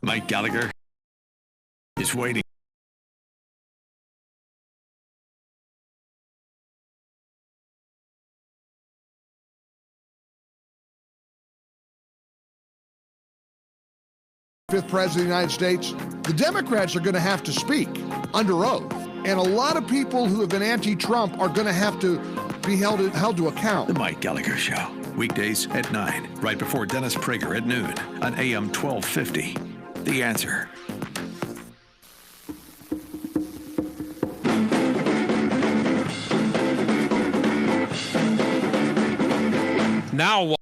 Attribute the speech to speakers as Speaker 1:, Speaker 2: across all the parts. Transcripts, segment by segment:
Speaker 1: Mike Gallagher is waiting.
Speaker 2: Fifth president of the United States, the Democrats are going to have to speak under oath. And a lot of people who have been anti-Trump are going to have to be held to account.
Speaker 1: The Mike Gallagher Show, weekdays at 9, right before Dennis Prager at noon on AM 1250. The Answer.
Speaker 3: Now what?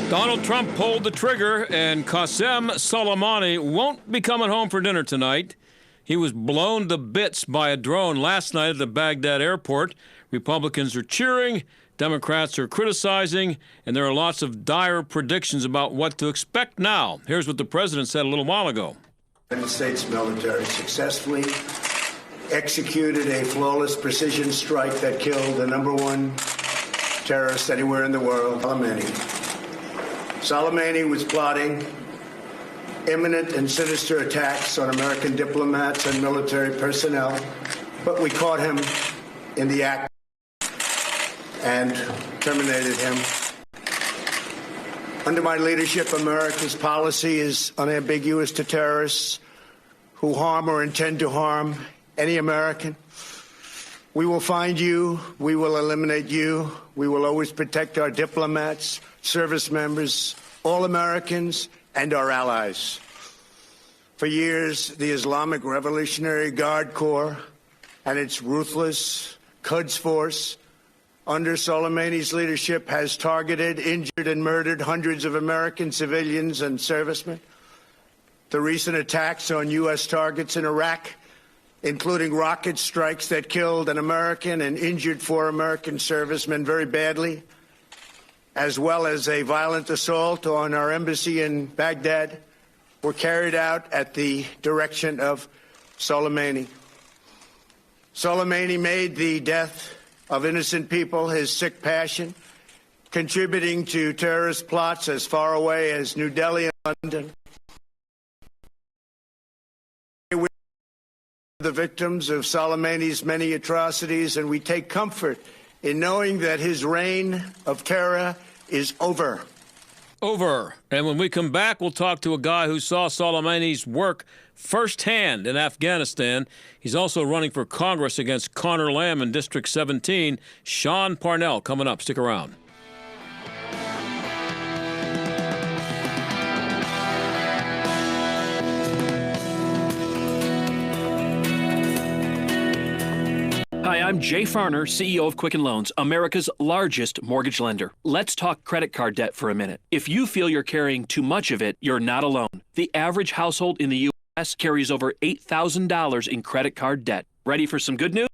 Speaker 3: Donald Trump pulled the trigger, and Qassem Soleimani won't be coming home for dinner tonight. He was blown to bits by a drone last night at the Baghdad airport. Republicans are cheering, Democrats are criticizing, and there are lots of dire predictions about what to expect now. Here's what the president said a little while ago.
Speaker 4: The United States military successfully executed a flawless precision strike that killed the #1 terrorist anywhere in the world, Soleimani. Soleimani was plotting imminent and sinister attacks on American diplomats and military personnel, but we caught him in the act and terminated him. Under my leadership, America's policy is unambiguous to terrorists who harm or intend to harm any American. We will find you. We will eliminate you. We will always protect our diplomats, service members, all Americans, and our allies. For years, the Islamic Revolutionary Guard Corps and its ruthless Quds Force under Soleimani's leadership has targeted, injured, and murdered hundreds of American civilians and servicemen. The recent attacks on U.S. targets in Iraq, including rocket strikes that killed an American and injured 4 American servicemen very badly, as well as a violent assault on our embassy in Baghdad, were carried out at the direction of Soleimani. Soleimani made the death of innocent people his sick passion, contributing to terrorist plots as far away as New Delhi and London. We're the victims of Soleimani's many atrocities, and we take comfort in knowing that his reign of terror is over.
Speaker 3: Over. And when we come back, we'll talk to a guy who saw Soleimani's work firsthand in Afghanistan. He's also running for Congress against Connor Lamb in District 17. Sean Parnell coming up. Stick around.
Speaker 5: Hi, I'm Jay Farner, CEO of Quicken Loans, America's largest mortgage lender. Let's talk credit card debt for a minute. If you feel you're carrying too much of it, you're not alone. The average household in the U.S. carries over $8,000 in credit card debt. Ready for some good news?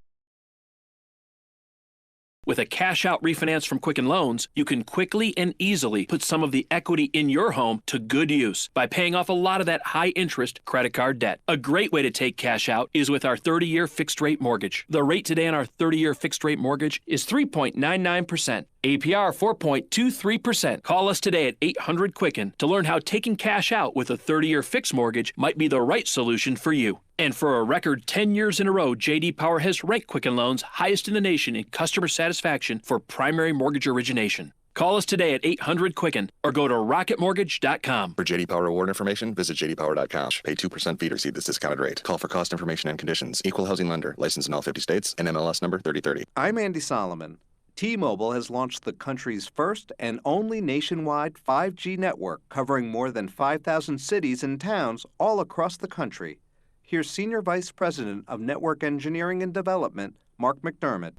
Speaker 5: With a cash-out refinance from Quicken Loans, you can quickly and easily put some of the equity in your home to good use by paying off a lot of that high-interest credit card debt. A great way to take cash out is with our 30-year fixed-rate mortgage. The rate today on our 30-year fixed-rate mortgage is 3.99%. APR 4.23%. Call us today at 800-QUICKEN to learn how taking cash out with a 30-year fixed mortgage might be the right solution for you. And for a record 10 years in a row, J.D. Power has ranked Quicken Loans highest in the nation in customer satisfaction for primary mortgage origination. Call us today at 800-QUICKEN or go to rocketmortgage.com.
Speaker 6: For J.D. Power award information, visit jdpower.com. Pay 2% fee to receive this discounted rate. Call for cost information and conditions. Equal housing lender. Licensed in all 50 states. NMLS number 3030.
Speaker 7: I'm Andy Solomon. T-Mobile has launched the country's first and only nationwide 5G network covering more than 5,000 cities and towns all across the country. Here's Senior Vice President of Network Engineering and Development, Mark McDermott.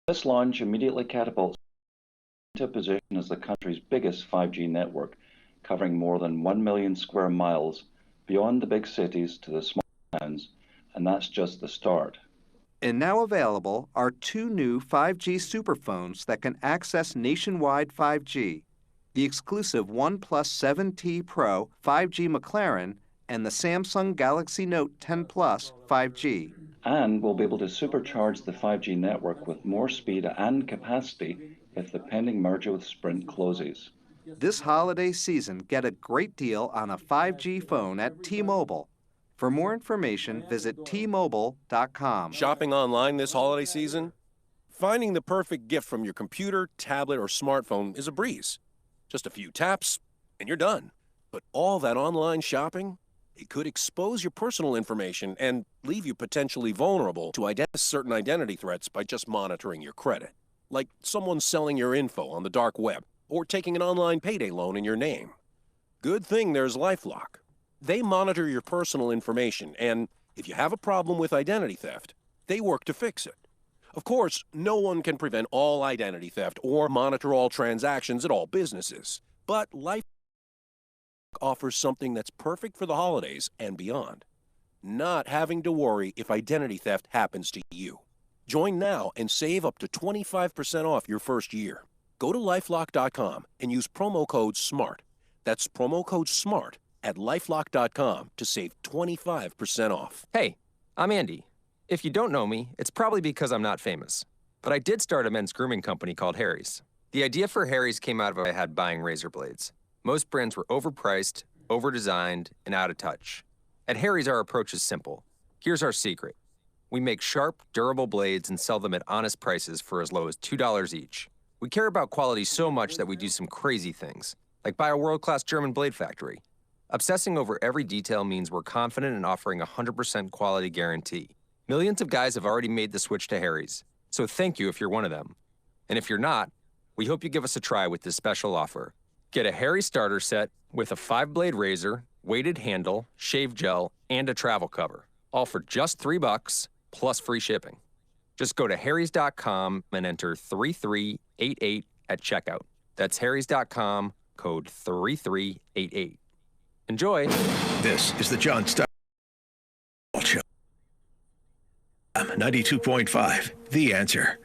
Speaker 8: This launch immediately catapults into position as the country's biggest 5G network, covering more than 1 million square miles beyond the big cities to the small towns, and that's just the start.
Speaker 7: And now available are 2 new 5G superphones that can access nationwide 5G, the exclusive OnePlus 7T Pro 5G McLaren and the Samsung Galaxy Note 10 Plus 5G.
Speaker 8: And we'll be able to supercharge the 5G network with more speed and capacity if the pending merger with Sprint closes.
Speaker 7: This holiday season, get a great deal on a 5G phone at T-Mobile. For more information, visit T-Mobile.com.
Speaker 9: Shopping online this holiday season? Finding the perfect gift from your computer, tablet, or smartphone is a breeze. Just a few taps, and you're done. But all that online shopping, it could expose your personal information and leave you potentially vulnerable to certain identity threats by just monitoring your credit. Like someone selling your info on the dark web, or taking an online payday loan in your name. Good thing there's LifeLock. They monitor your personal information, and if you have a problem with identity theft, they work to fix it. Of course, no one can prevent all identity theft or monitor all transactions at all businesses, but LifeLock offers something that's perfect for the holidays and beyond. Not having to worry if identity theft happens to you. Join now and save up to 25% off your first year. Go to LifeLock.com and use promo code SMART. That's promo code SMART at LifeLock.com to save 25% off.
Speaker 10: Hey, I'm Andy. If you don't know me, it's probably because I'm not famous. But I did start a men's grooming company called Harry's. The idea for Harry's came out of I had buying razor blades. Most brands were overpriced, overdesigned, and out of touch. At Harry's, our approach is simple. Here's our secret. We make sharp, durable blades and sell them at honest prices for as low as $2 each. We care about quality so much that we do some crazy things, like buy a world-class German blade factory. Obsessing over every detail means we're confident in offering a 100% quality guarantee. Millions of guys have already made the switch to Harry's, so thank you if you're one of them. And if you're not, we hope you give us a try with this special offer. Get a Harry's starter set with a 5-blade razor, weighted handle, shave gel, and a travel cover, all for just $3 plus free shipping. Just go to harrys.com and enter 3388 at checkout. That's harrys.com, code 3388. Enjoy.
Speaker 1: This is the John Steigerwald Show. 92.5, The Answer.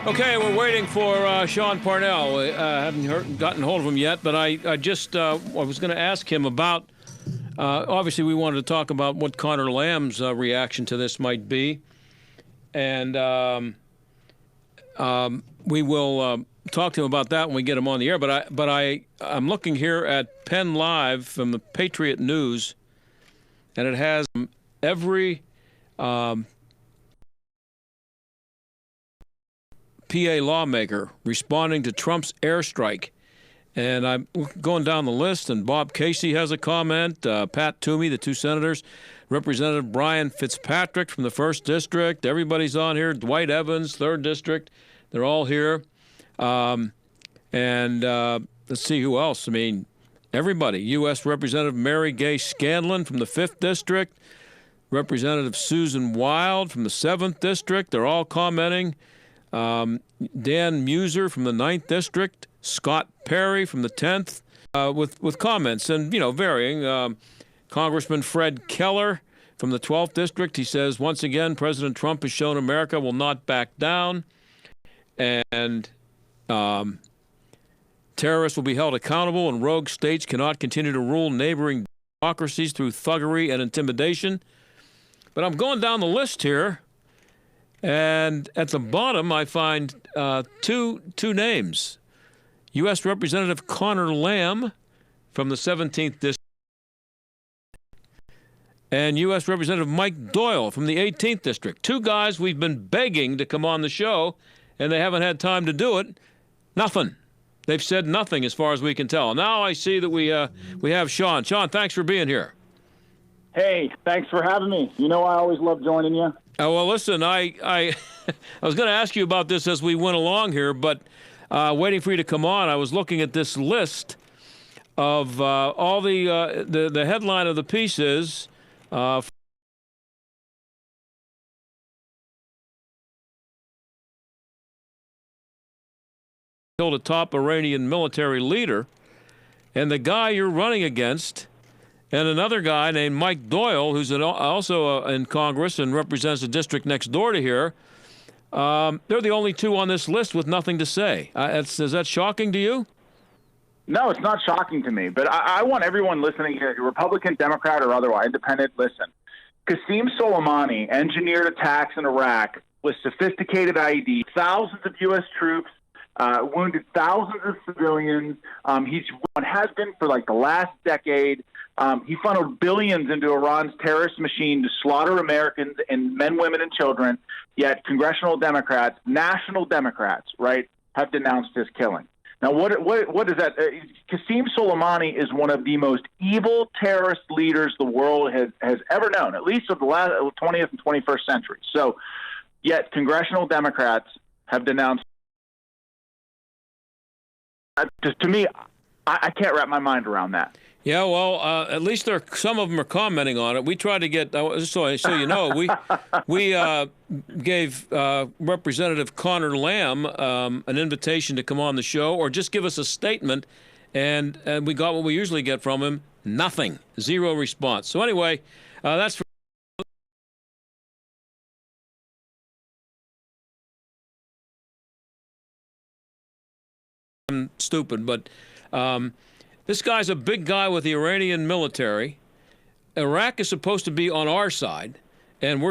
Speaker 3: Okay, we're waiting for Sean Parnell. Haven't gotten hold of him yet, but I was going to ask him about. Obviously, we wanted to talk about what Connor Lamb's reaction to this might be, and we will talk to him about that when we get him on the air. But I'm looking here at Penn Live from the Patriot News, and it has every PA lawmaker responding to Trump's airstrike. And I'm going down the list, and Bob Casey has a comment, Pat Toomey, the two senators, Representative Brian Fitzpatrick from the 1st District. Everybody's on here. Dwight Evans, 3rd District. They're all here. Let's see who else. I mean, everybody. U.S. Representative Mary Gay Scanlon from the 5th District. Representative Susan Wild from the 7th District. They're all commenting. Dan Muser from the 9th District. Scott Perry from the 10th, with comments and, varying. Congressman Fred Keller from the 12th District, he says, once again, President Trump has shown America will not back down, and terrorists will be held accountable, and rogue states cannot continue to rule neighboring democracies through thuggery and intimidation. But I'm going down the list here, and at the bottom I find two names. U.S. Representative Connor Lamb from the 17th District and U.S. Representative Mike Doyle from the 18th District. Two guys we've been begging to come on the show, and they haven't had time to do it. Nothing. They've said nothing as far as we can tell. Now I see that we have Sean. Sean, thanks for being here.
Speaker 11: Hey, thanks for having me. I always love joining you.
Speaker 3: Well, listen, I was going to ask you about this as we went along here, but waiting for you to come on, I was looking at this list of all the headline of the piece is killed a top Iranian military leader, and the guy you're running against, and another guy named Mike Doyle, who's also in Congress and represents the district next door to here. They're the only two on this list with nothing to say. Is that shocking to you?
Speaker 11: No, it's not shocking to me. But I want everyone listening here, Republican, Democrat, or otherwise, independent, listen. Qassem Soleimani engineered attacks in Iraq with sophisticated IED, thousands of U.S. troops, wounded thousands of civilians. He's one has been for like the last decade. He funneled billions into Iran's terrorist machine to slaughter Americans and men, women, and children. Yet congressional Democrats, national Democrats, right, have denounced his killing. Now, what is that? Qassem Soleimani is one of the most evil terrorist leaders the world has ever known, at least of the last 20th and 21st century. So, yet congressional Democrats have denounced. To me, I can't wrap my mind around that.
Speaker 3: Yeah, well, at least some of them are commenting on it. We tried to get, so you know, we gave Representative Connor Lamb an invitation to come on the show or just give us a statement, and we got what we usually get from him: nothing, zero response. So anyway, that's for stupid, but. This guy's a big guy with the Iranian military. Iraq is supposed to be on our side, and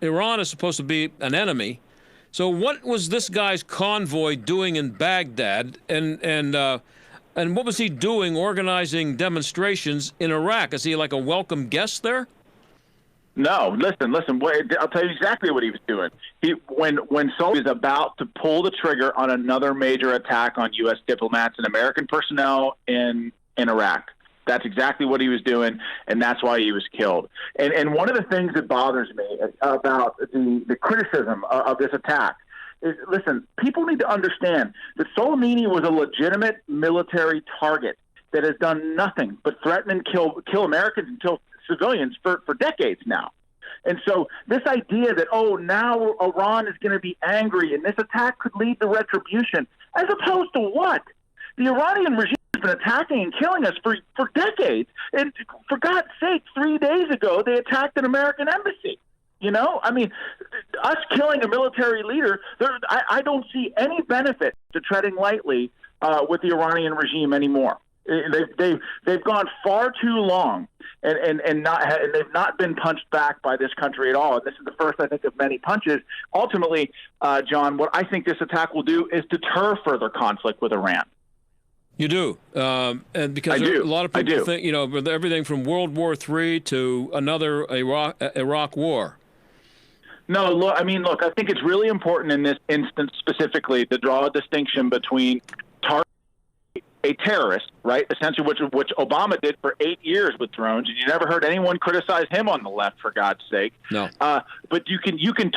Speaker 3: Iran is supposed to be an enemy. So what was this guy's convoy doing in Baghdad, and what was he doing organizing demonstrations in Iraq? Is he like a welcome guest there?
Speaker 11: No, listen. I'll tell you exactly what he was doing. When Soleimani was about to pull the trigger on another major attack on U.S. diplomats and American personnel in Iraq. That's exactly what he was doing, and that's why he was killed. And one of the things that bothers me about the criticism of this attack is, listen, people need to understand that Soleimani was a legitimate military target that has done nothing but threaten and kill Americans and kill civilians for decades now. And so this idea that, now Iran is going to be angry and this attack could lead to retribution, as opposed to what? The Iranian regime has been attacking and killing us for decades. And for God's sake, 3 days ago, they attacked an American embassy. You know, I mean, us killing a military leader, I don't see any benefit to treading lightly with the Iranian regime anymore. They've gone far too long, and they've not been punched back by this country at all. And this is the first, I think, of many punches. Ultimately, John, what I think this attack will do is deter further conflict with Iran.
Speaker 3: You do, and because a lot of people think, you know, everything from World War III to another Iraq war.
Speaker 11: No, look, I think it's really important in this instance specifically to draw a distinction between a terrorist, right? Essentially, which Obama did for 8 years with drones, and you never heard anyone criticize him on the left, for God's sake.
Speaker 3: No.
Speaker 11: But you can target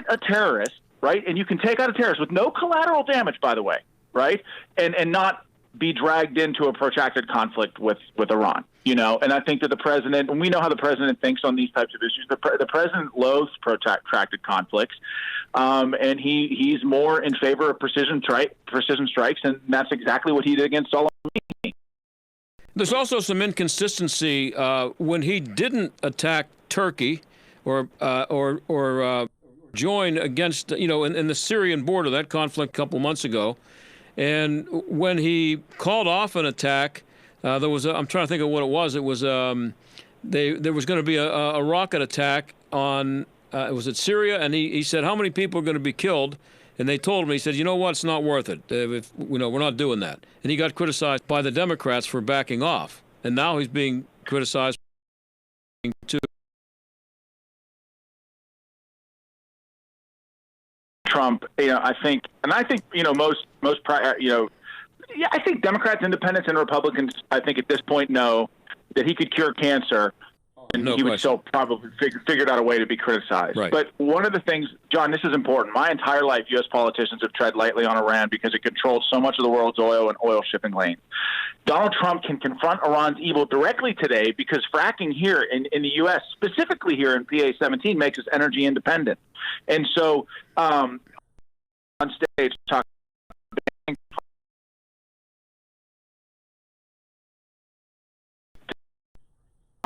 Speaker 11: a terrorist, right? And you can take out a terrorist with no collateral damage, by the way, right? And not be dragged into a protracted conflict with Iran. You know, and I think that the president, and we know how the president thinks on these types of issues, the president loathes protracted conflicts, and he's more in favor of precision strikes, and that's exactly what he did against Soleimani.
Speaker 3: There's also some inconsistency when he didn't attack Turkey or join against, you know, in the Syrian border, that conflict a couple months ago, and when he called off an attack. There was I'm trying to think of what it was. It was there was going to be a rocket attack on it was at Syria, and he said how many people are going to be killed, and they told him, he said, you know what, it's not worth it. If, you know, we're not doing that. And he got criticized by the Democrats for backing off, and now he's being criticized to
Speaker 11: Trump. You know, I think, you know, most you know. Yeah, I think Democrats, independents, and Republicans, I think at this point know that he could cure cancer, and he would still probably figured out a way to be criticized.
Speaker 3: Right.
Speaker 11: But one of the things, John, this is important. My entire life, U.S. politicians have tread lightly on Iran because it controls so much of the world's oil and oil shipping lanes. Donald Trump can confront Iran's evil directly today because fracking here in the U.S., specifically here in PA 17, makes us energy independent. And so on stage, talking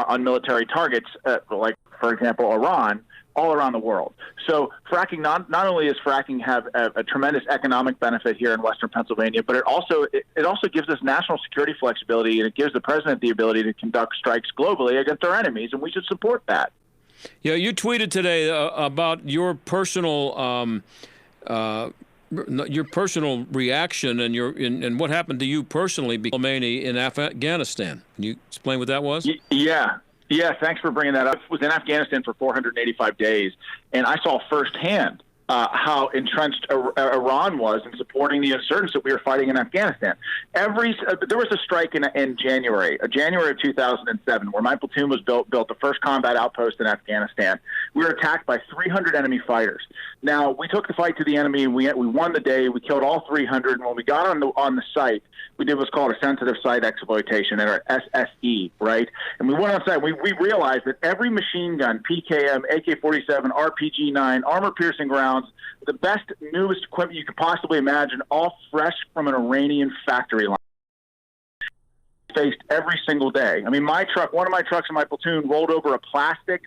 Speaker 11: on military targets, like, for example, Iran, all around the world. So fracking, not only does fracking have a tremendous economic benefit here in Western Pennsylvania, but it also gives us national security flexibility, and it gives the president the ability to conduct strikes globally against our enemies, and we should support that. Yeah,
Speaker 3: you tweeted today about your personal your personal reaction and what happened to you personally, Soleimani, in Afghanistan. Can you explain what that was?
Speaker 11: Yeah. Thanks for bringing that up. I was in Afghanistan for 485 days, and I saw firsthand how entrenched Iran was in supporting the insurgents that we were fighting in Afghanistan. There was a strike in January of 2007, where my platoon was built the first combat outpost in Afghanistan. We were attacked by 300 enemy fighters. Now, we took the fight to the enemy. We won the day. We killed all 300. And when we got on the site, we did what's called a sensitive site exploitation, or SSE, right? And we went on site. We realized that every machine gun, PKM, AK-47, RPG-9, armor-piercing rounds, the best, newest equipment you could possibly imagine, all fresh from an Iranian factory line, faced every single day. I mean, one of my trucks in my platoon rolled over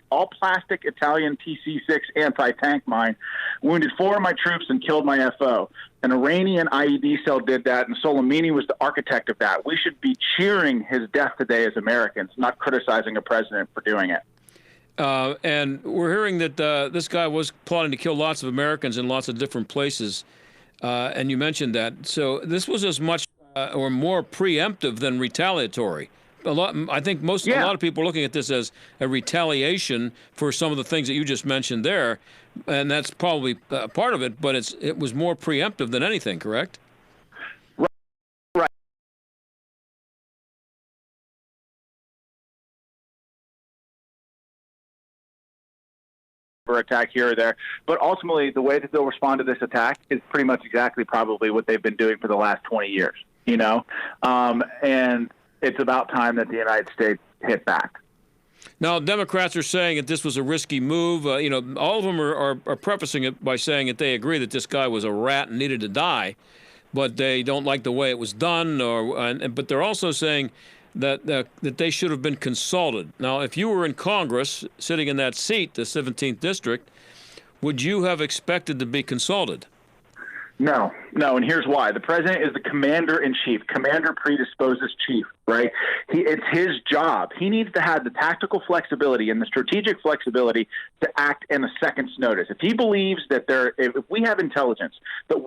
Speaker 11: all plastic Italian TC-6 anti-tank mine, wounded 4 of my troops and killed my FO. An Iranian IED cell did that, and Soleimani was the architect of that. We should be cheering his death today as Americans, not criticizing a president for doing it.
Speaker 3: And we're hearing that this guy was plotting to kill lots of Americans in lots of different places, and you mentioned that. So this was as much or more preemptive than retaliatory. I think a lot of people are looking at this as a retaliation for some of the things that you just mentioned there, and that's probably part of it. But it was more preemptive than anything, correct?
Speaker 11: Right. Attack here or there, but ultimately the way that they'll respond to this attack is pretty much exactly probably what they've been doing for the last 20 years. And it's about time that the United States hit back.
Speaker 3: Now, Democrats are saying that this was a risky move. All of them are prefacing it by saying that they agree that this guy was a rat and needed to die, but they don't like the way it was done. But they're also saying that they should have been consulted. Now, if you were in Congress, sitting in that seat, the 17th District, would you have expected to be consulted?
Speaker 11: No, and here's why. The president is the commander-in-chief. Commander predisposes chief, right? It's his job. He needs to have the tactical flexibility and the strategic flexibility to act in a second's notice. If he believes that if we have intelligence that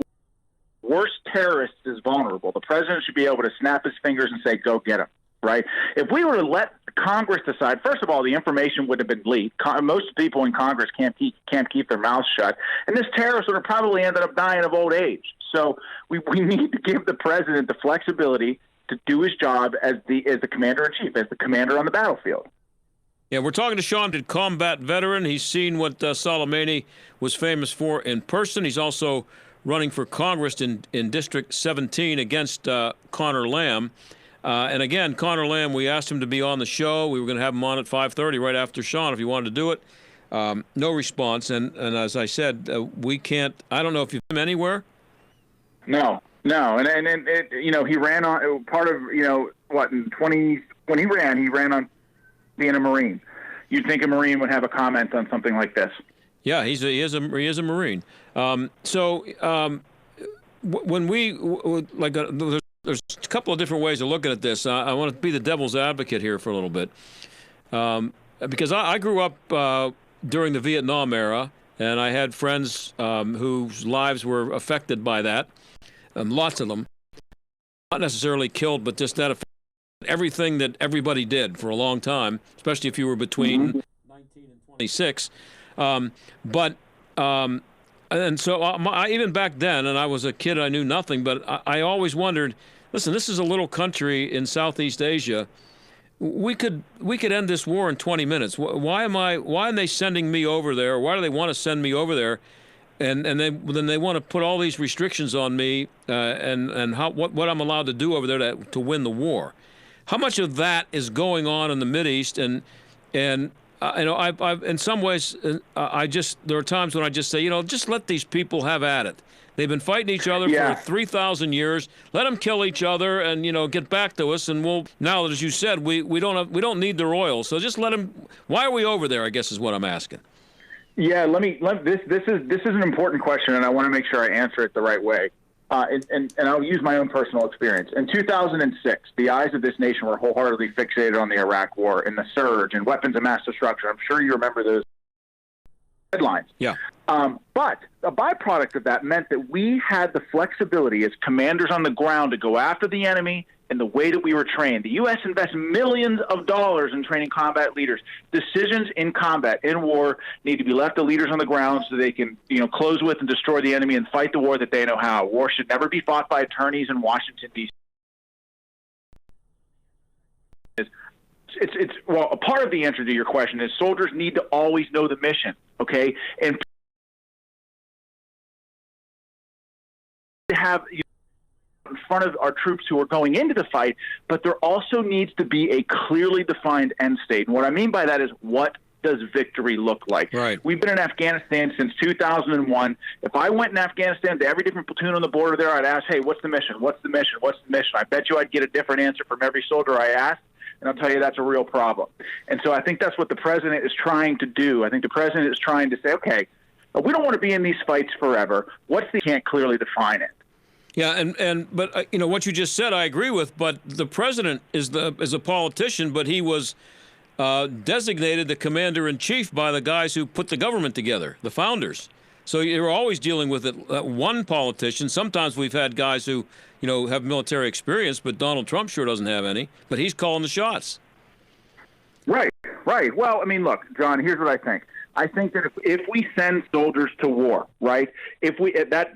Speaker 11: worst terrorist is vulnerable, the president should be able to snap his fingers and say, go get him. Right? If we were to let Congress decide, first of all, the information would have been leaked. Most people in Congress can't keep their mouths shut, and this terrorist would have probably ended up dying of old age. So we need to give the president the flexibility to do his job as the commander-in-chief, as the commander on the battlefield.
Speaker 3: Yeah, we're talking to Sean, a combat veteran. He's seen what Soleimani was famous for in person. He's also running for Congress in District 17 against Connor Lamb. And again, Connor Lamb, we asked him to be on the show. We were going to have him on at 5:30 right after Sean if he wanted to do it. No response. And as I said, we can't – I don't know if you've been anywhere.
Speaker 11: No. And he ran on part of, when he ran on being a Marine. You'd think a Marine would have a comment on something like this.
Speaker 3: Yeah, he is a Marine. When we there's a couple of different ways of looking at this. I want to be the devil's advocate here for a little bit, because I grew up during the Vietnam era, and I had friends whose lives were affected by that, lots of them. Not necessarily killed, but just that affected everything that everybody did for a long time, especially if you were between 19 and 26. And so even back then, and I was a kid, I knew nothing, but I always wondered, listen, this is a little country in Southeast Asia. We could end this war in 20 minutes. Why are they sending me over there? Why do they want to send me over there? And then they want to put all these restrictions on me and what I'm allowed to do over there to win the war. How much of that is going on in the Mideast? And I've in some ways, there are times when I just say, just let these people have at it. They've been fighting each other for 3,000 years. Let them kill each other and, get back to us. And now, as you said, we don't need their oil. So just let them. Why are we over there, I guess, is what I'm asking.
Speaker 11: Yeah, this is an important question, and I want to make sure I answer it the right way. And I'll use my own personal experience. In 2006, the eyes of this nation were wholeheartedly fixated on the Iraq War and the surge and weapons of mass destruction. I'm sure you remember those headlines.
Speaker 3: Yeah.
Speaker 11: But a byproduct of that meant that we had the flexibility as commanders on the ground to go after the enemy in the way that we were trained. The U.S. invests millions of dollars in training combat leaders. Decisions in combat, in war, need to be left to leaders on the ground so they can, close with and destroy the enemy and fight the war that they know how. War should never be fought by attorneys in Washington, D.C. Well, a part of the answer to your question is soldiers need to always know the mission, okay? And to have in front of our troops who are going into the fight, but there also needs to be a clearly defined end state. And what I mean by that is, what does victory look like?
Speaker 3: Right.
Speaker 11: We've been in Afghanistan since 2001. If I went in Afghanistan to every different platoon on the border there, I'd ask, hey, what's the mission? What's the mission? What's the mission? I bet you I'd get a different answer from every soldier I asked. And I'll tell you, that's a real problem. And so I think that's what the president is trying to do. I think the president is trying to say, okay, we don't want to be in these fights forever. Can't clearly define it.
Speaker 3: Yeah, but what you just said, I agree with. But the president is a politician, but he was designated the commander-in-chief by the guys who put the government together, the founders. So you're always dealing with one politician. Sometimes we've had guys who, have military experience, but Donald Trump sure doesn't have any. But he's calling the shots.
Speaker 11: Right. Well, I mean, look, John, here's what I think. I think that if we send soldiers to war, right, that's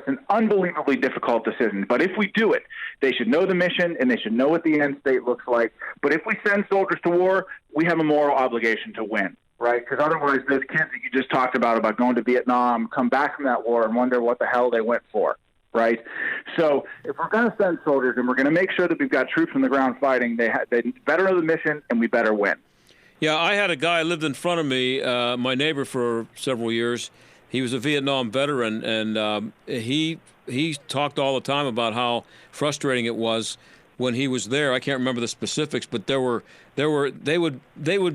Speaker 11: an unbelievably difficult decision. But if we do it, they should know the mission and they should know what the end state looks like. But if we send soldiers to war, we have a moral obligation to win, right? Because otherwise those kids that you just talked about going to Vietnam, come back from that war and wonder what the hell they went for, right? So if we're going to send soldiers and we're going to make sure that we've got troops on the ground fighting, they better know the mission and we better win.
Speaker 3: Yeah, I had a guy who lived in front of me, my neighbor for several years. He was a Vietnam veteran, and he talked all the time about how frustrating it was when he was there. I can't remember the specifics, but they would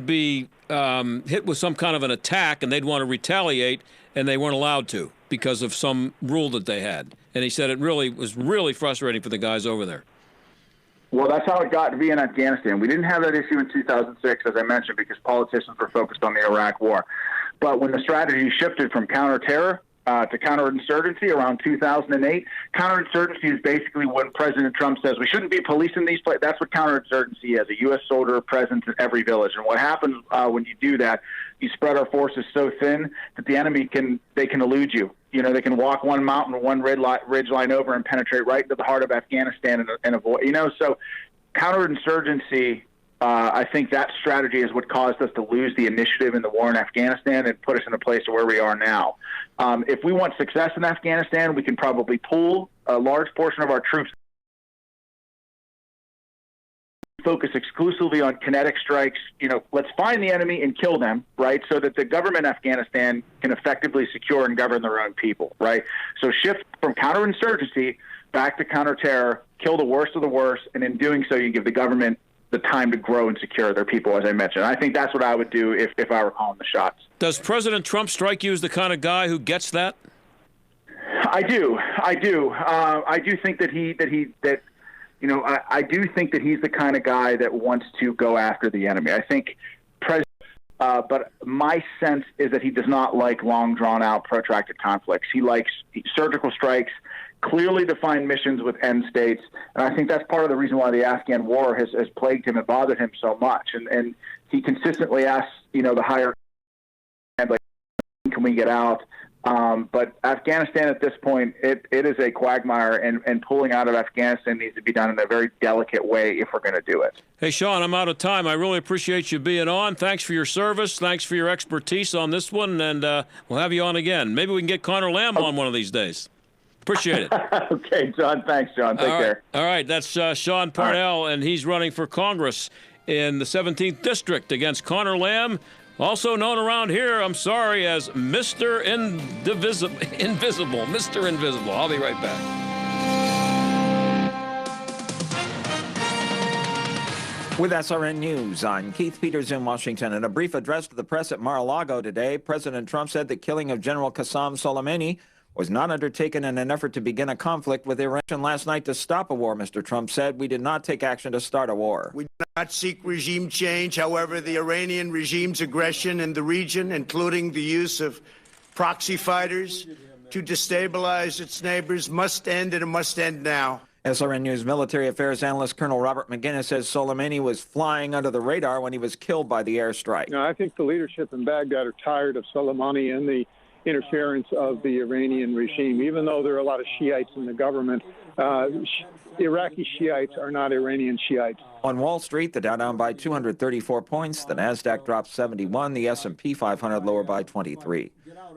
Speaker 3: be hit with some kind of an attack, and they'd want to retaliate, and they weren't allowed to because of some rule that they had. And he said it was really frustrating for the guys over there.
Speaker 11: Well, that's how it got to be in Afghanistan. We didn't have that issue in 2006, as I mentioned, because politicians were focused on the Iraq War. But when the strategy shifted from counterterror to counterinsurgency around 2008, counterinsurgency is basically when President Trump says we shouldn't be policing these places. That's what counterinsurgency is, a U.S. soldier presence in every village. And what happens when you do that, you spread our forces so thin that the enemy can elude you. They can walk one mountain, one ridge line over and penetrate right into the heart of Afghanistan and avoid, so counterinsurgency, I think that strategy is what caused us to lose the initiative in the war in Afghanistan and put us in a place where we are now. If we want success in Afghanistan, we can probably pull a large portion of our troops, focus exclusively on kinetic strikes. Let's find the enemy and kill them, right, so that the government in Afghanistan can effectively secure and govern their own people, right? So shift from counterinsurgency back to counterterror, kill the worst of the worst, and in doing so, you give the government the time to grow and secure their people, as I mentioned. I think that's what I would do if I were calling the shots.
Speaker 3: Does President Trump strike you as the kind of guy who gets that?
Speaker 11: I do. I do think that I do think that he's the kind of guy that wants to go after the enemy. I think but my sense is that he does not like long, drawn-out, protracted conflicts. He likes surgical strikes, clearly defined missions with end states, and I think that's part of the reason why the Afghan war has plagued him and bothered him so much. And he consistently asks, the higher, like, can we get out? But Afghanistan at this point, it is a quagmire, and pulling out of Afghanistan needs to be done in a very delicate way if we're going to do it.
Speaker 3: Hey, Sean, I'm out of time. I really appreciate you being on. Thanks for your service. Thanks for your expertise on this one, and we'll have you on again. Maybe we can get Connor Lamb on one of these days. Appreciate it.
Speaker 11: Okay, John. Thanks, John. Take care.
Speaker 3: All right. That's Sean Parnell, and he's running for Congress in the 17th District against Connor Lamb, also known around here, I'm sorry, as Mr. Invisible. Mr. Invisible. I'll be right back.
Speaker 12: With SRN News, I'm Keith Peters in Washington. In a brief address to the press at Mar-a-Lago today, President Trump said the killing of General Qassem Soleimani was not undertaken in an effort to begin a conflict with Iran. Last night to stop a war, Mr. Trump said. We did not take action to start a war.
Speaker 4: We do not seek regime change. However, the Iranian regime's aggression in the region, including the use of proxy fighters to destabilize its neighbors, must end, and it must end now.
Speaker 12: SRN News military affairs analyst Colonel Robert McGinnis says Soleimani was flying under the radar when he was killed by the airstrike.
Speaker 13: I think the leadership in Baghdad are tired of Soleimani and the interference of the Iranian regime. Even though there are a lot of Shiites in the government, Iraqi Shiites are not Iranian Shiites.
Speaker 12: On Wall Street, the Dow down by 234 points, the Nasdaq dropped 71, the S&P 500 lower by 23.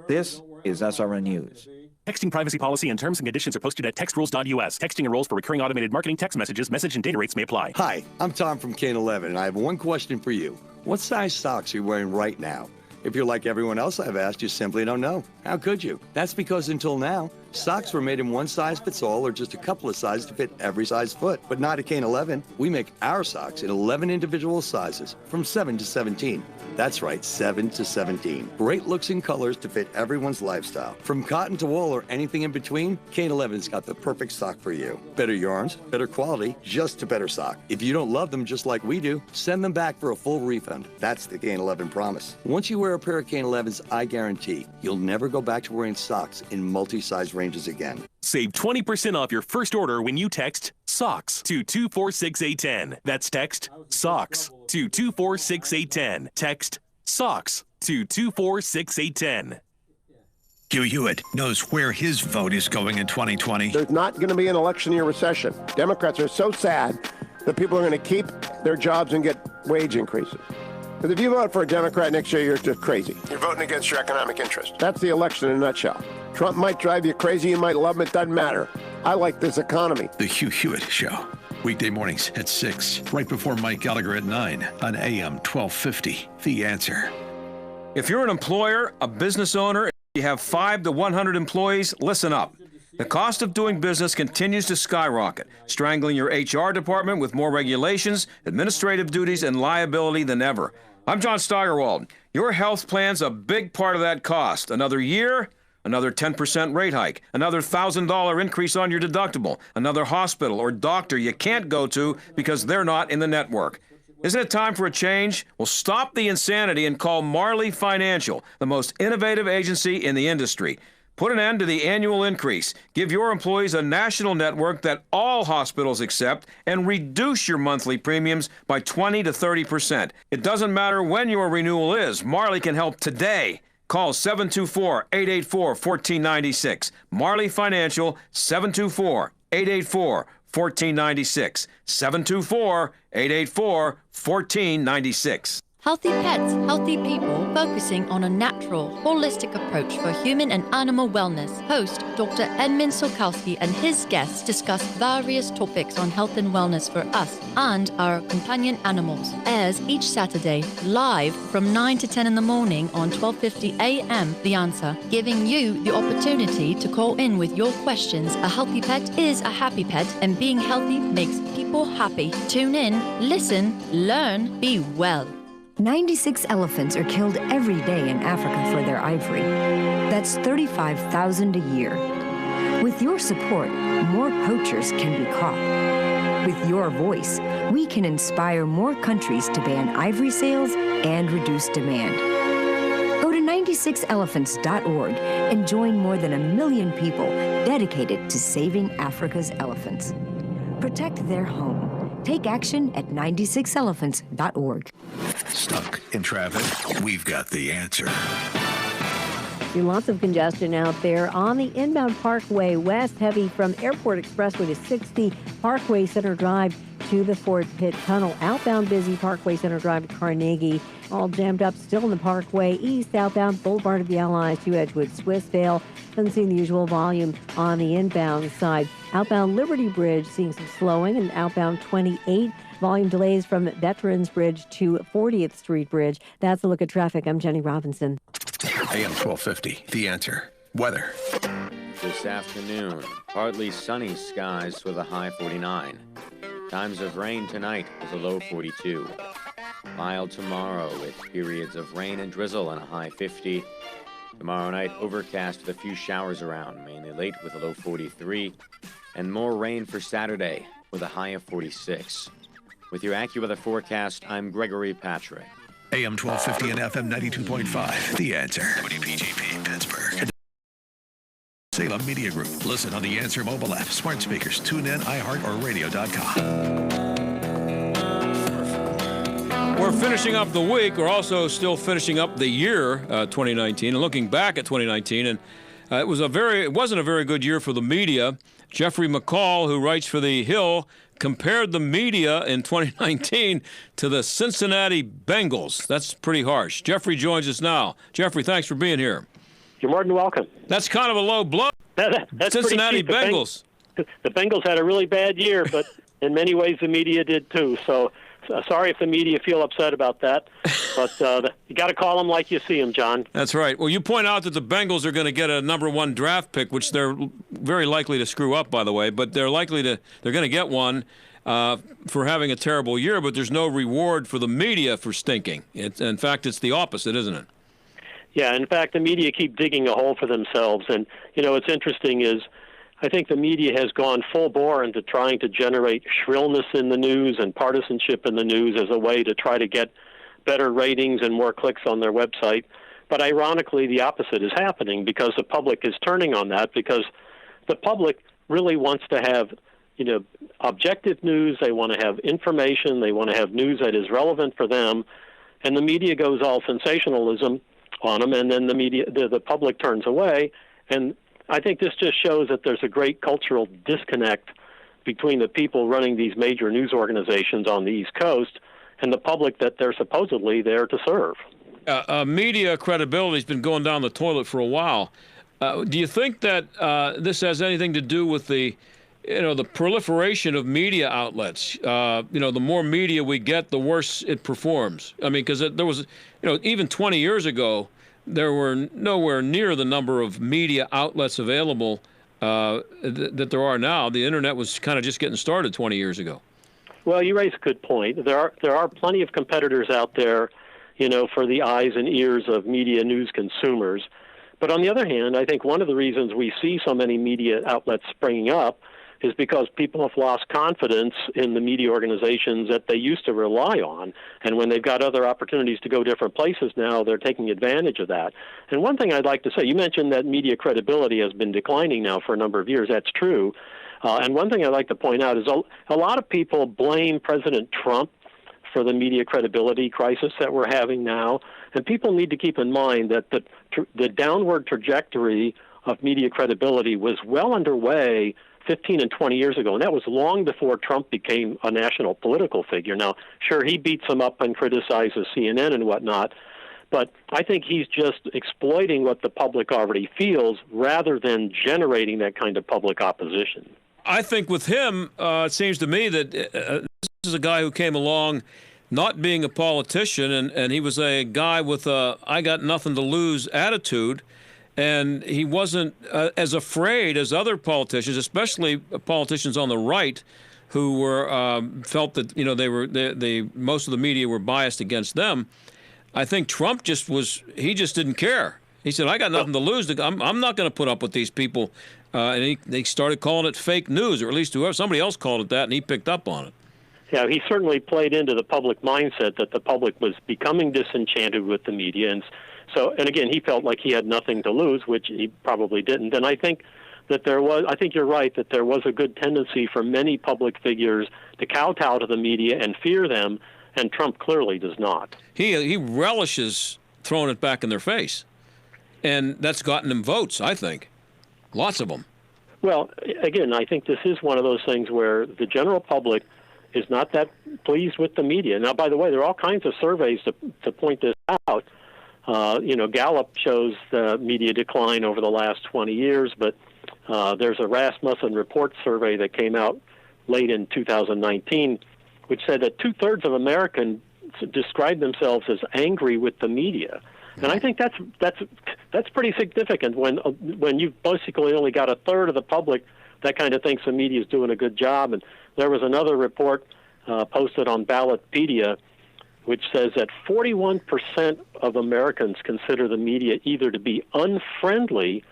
Speaker 12: This is SRN News.
Speaker 14: Texting privacy policy and terms and conditions are posted at textrules.us. Texting enrolls for recurring automated marketing text messages. Message and data rates may apply.
Speaker 15: Hi, I'm Tom from Kane 11, and I have one question for you. What size socks are you wearing right now? If you're like everyone else I've asked, you simply don't know. How could you? That's because until now, socks were made in one size fits all or just a couple of sizes to fit every size foot. But not at Kane 11. We make our socks in 11 individual sizes from 7 to 17. That's right, 7 to 17. Great looks and colors to fit everyone's lifestyle. From cotton to wool or anything in between, Kane 11's got the perfect sock for you. Better yarns, better quality, just a better sock. If you don't love them just like we do, send them back for a full refund. That's the Kane 11 promise. Once you wear a pair of Kane 11s, I guarantee you'll never go back to wearing socks in multi-size ranges again.
Speaker 14: Save 20% off your first order when you text SOCKS to 246810. That's text SOCKS to 246810. Text SOCKS to 246810.
Speaker 1: Hugh Hewitt knows where his vote is going in 2020.
Speaker 16: There's not going to be an election year recession. Democrats are so sad that people are going to keep their jobs and get wage increases. Because if you vote for a Democrat next year, you're just crazy. You're voting against your economic interest. That's the election in a nutshell. Trump might drive you crazy, you might love him, it doesn't matter. I like this economy.
Speaker 1: The Hugh Hewitt Show. Weekday mornings at 6, right before Mike Gallagher at 9 on AM 1250. The Answer.
Speaker 3: If you're an employer, a business owner, you have 5 to 100 employees, listen up. The cost of doing business continues to skyrocket, strangling your HR department with more regulations, administrative duties, and liability than ever. I'm John Steigerwald. Your health plan's a big part of that cost. Another year, another 10% rate hike, another $1,000 increase on your deductible, another hospital or doctor you can't go to because they're not in the network. Isn't it time for a change? Well, stop the insanity and call Marley Financial, the most innovative agency in the industry. Put an end to the annual increase. Give your employees a national network that all hospitals accept and reduce your monthly premiums by 20 to 30%. It doesn't matter when your renewal is. Marley can help today. Call 724-884-1496. Marley Financial, 724-884-1496. 724-884-1496.
Speaker 17: Healthy pets, healthy people, focusing on a natural, holistic approach for human and animal wellness. Host Dr. Edmund Solkowski and his guests discuss various topics on health and wellness for us and our companion animals. Airs each Saturday, live from 9 to 10 in the morning on 12:50 a.m. The Answer, giving you the opportunity to call in with your questions. A healthy pet is a happy pet, and being healthy makes people happy. Tune in, listen, learn, be well.
Speaker 18: 96 elephants are killed every day in Africa for their ivory. That's 35,000 a year. With your support, more poachers can be caught. With your voice, we can inspire more countries to ban ivory sales and reduce demand. Go to 96elephants.org and join more than 1 million people dedicated to saving Africa's elephants. Protect their home. Take action at 96elephants.org.
Speaker 1: Stuck in traffic? We've got the answer.
Speaker 19: See lots of congestion out there on the inbound Parkway West, heavy from Airport Expressway to 60, Parkway Center Drive to the Fort Pitt Tunnel. Outbound busy, Parkway Center Drive to Carnegie. All jammed up still in the Parkway East, outbound Boulevard of the Allies to Edgewood, Swissvale. Doesn't see the usual volume on the inbound side. Outbound Liberty Bridge seeing some slowing, and outbound 28. Volume delays from Veterans Bridge to 40th Street Bridge. That's a look at traffic. I'm Jenny Robinson.
Speaker 1: AM 1250, The Answer. Weather.
Speaker 20: This afternoon, partly sunny skies with a high 49. Times of rain tonight with a low 42. Mild tomorrow with periods of rain and drizzle and a high 50. Tomorrow night, overcast with a few showers around, mainly late with a low 43, and more rain for Saturday with a high of 46. With your AccuWeather forecast, I'm Gregory Patrick.
Speaker 1: AM 1250 and FM 92.5. The Answer. WPGP, Pittsburgh. Salem Media Group. Listen on the Answer mobile app, smart speakers, TuneIn, iHeart, or radio.com.
Speaker 3: We're finishing up the week. We're also still finishing up the year, 2019, and looking back at 2019. And it wasn't a very good year for the media. Jeffrey McCall, who writes for The Hill, compared the media in 2019 to the Cincinnati Bengals. That's pretty harsh. Jeffrey joins us now. Jeffrey, thanks for being here.
Speaker 21: You're more than welcome.
Speaker 3: That's kind of a low blow.
Speaker 21: That's
Speaker 3: Cincinnati Bengals.
Speaker 21: The Bengals had a really bad year, but in many ways the media did too. So sorry if the media feel upset about that, but you got to call them like you see them, John.
Speaker 3: That's right. Well, you point out that the Bengals are going to get a #1 draft pick, which they're very likely to screw up, by the way, but they're going to get one for having a terrible year, but there's no reward for the media for stinking. In fact, it's the opposite, isn't it?
Speaker 21: Yeah, in fact, the media keep digging a hole for themselves, and what's interesting is I think the media has gone full bore into trying to generate shrillness in the news and partisanship in the news as a way to try to get better ratings and more clicks on their website. But ironically, the opposite is happening because the public is turning on that, because the public really wants to have, objective news. They want to have information. They want to have news that is relevant for them. And the media goes all sensationalism on them, and then the public turns away. And I think this just shows that there's a great cultural disconnect between the people running these major news organizations on the East Coast and the public that they're supposedly there to serve.
Speaker 3: Media credibility has been going down the toilet for a while. Do you think that this has anything to do with the proliferation of media outlets? The more media we get, the worse it performs. I mean, because there was, even 20 years ago, there were nowhere near the number of media outlets available that there are now. The internet was kind of just getting started 20 years ago.
Speaker 21: Well, you raise a good point. There are plenty of competitors out there, for the eyes and ears of media news consumers. But on the other hand, I think one of the reasons we see so many media outlets springing up is because people have lost confidence in the media organizations that they used to rely on. And when they've got other opportunities to go different places now, they're taking advantage of that. And one thing I'd like to say, you mentioned that media credibility has been declining now for a number of years. That's true. And one thing I'd like to point out is a lot of people blame President Trump for the media credibility crisis that we're having now. And people need to keep in mind that the downward trajectory of media credibility was well underway 15 and 20 years ago, and that was long before Trump became a national political figure. Now, sure, he beats them up and criticizes CNN and whatnot, but I think he's just exploiting what the public already feels rather than generating that kind of public opposition.
Speaker 3: I think with him, it seems to me that this is a guy who came along not being a politician, and he was a guy with a I got nothing to lose attitude. And he wasn't as afraid as other politicians, especially politicians on the right, who were felt that most of the media were biased against them. I think Trump just didn't care. He said, "I got nothing to lose. I'm not going to put up with these people." And they started calling it fake news, or at least somebody else called it that, and he picked up on it.
Speaker 21: Yeah, he certainly played into the public mindset that the public was becoming disenchanted with the media, and again, he felt like he had nothing to lose, which he probably didn't. And I think that I think you're right, that there was a good tendency for many public figures to kowtow to the media and fear them, and Trump clearly does not.
Speaker 3: He relishes throwing it back in their face, and that's gotten him votes, I think. Lots of them.
Speaker 21: Well, again, I think this is one of those things where the general public is not that pleased with the media. Now, by the way, there are all kinds of surveys to point this out. Gallup shows the media decline over the last 20 years, but there's a Rasmussen Report survey that came out late in 2019, which said that 2/3 of Americans describe themselves as angry with the media. And I think that's pretty significant when you've basically only got 1/3 of the public that kind of thinks the media is doing a good job. And there was another report posted on Ballotpedia which says that 41% of Americans consider the media either to be unfriendly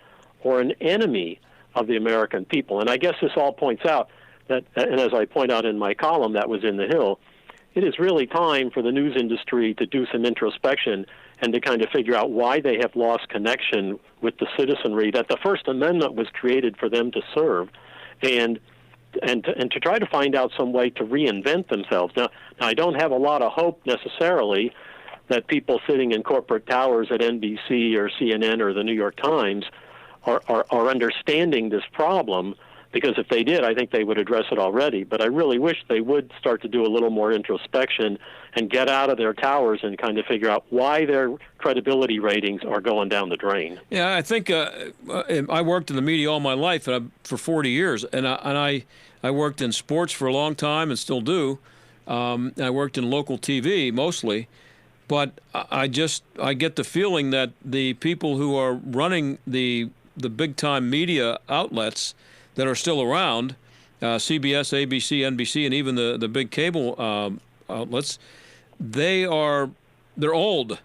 Speaker 21: or an enemy of the American people. And I guess this all points out that, and as I point out in my column that was in The Hill, it is really time for the news industry to do some introspection and to kind of figure out why they have lost connection with the citizenry that the First Amendment was created for them to serve, and to try to find out some way to reinvent themselves. Now, I don't have a lot of hope necessarily that people sitting in corporate towers at NBC or CNN or the New York Times are understanding this problem, because if they did, I think they would address it already. But I really wish they would start to do a little more introspection and get out of their towers and kind of figure out why their credibility ratings are going down the drain.
Speaker 3: Yeah, I think I worked in the media all my life for 40 years, and I worked in sports for a long time and still do. I worked in local TV mostly, but I get the feeling that the people who are running the big-time media outlets that are still around, CBS, ABC, NBC, and even the big cable outlets, they're old,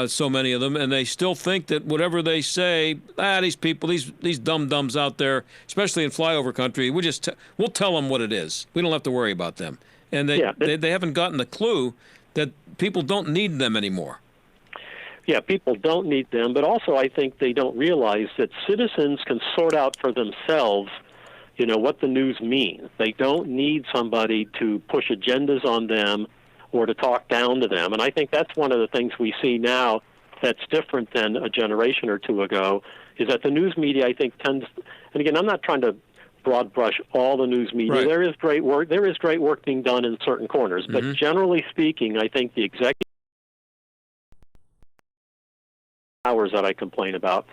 Speaker 3: so many of them, and they still think that whatever they say, these people, these dum-dums out there, especially in flyover country, we'll tell them what it is. We don't have to worry about them. And they haven't gotten the clue that people don't need them anymore.
Speaker 21: Yeah, people don't need them, but also I think they don't realize that citizens can sort out for themselves what the news means. They don't need somebody to push agendas on them or to talk down to them. And I think that's one of the things we see now that's different than a generation or two ago, is that the news media, I think, tends, and again, I'm not trying to broad brush all the news media. Right. There is great work being done in certain corners, but generally speaking, I think the executive powers that I complain about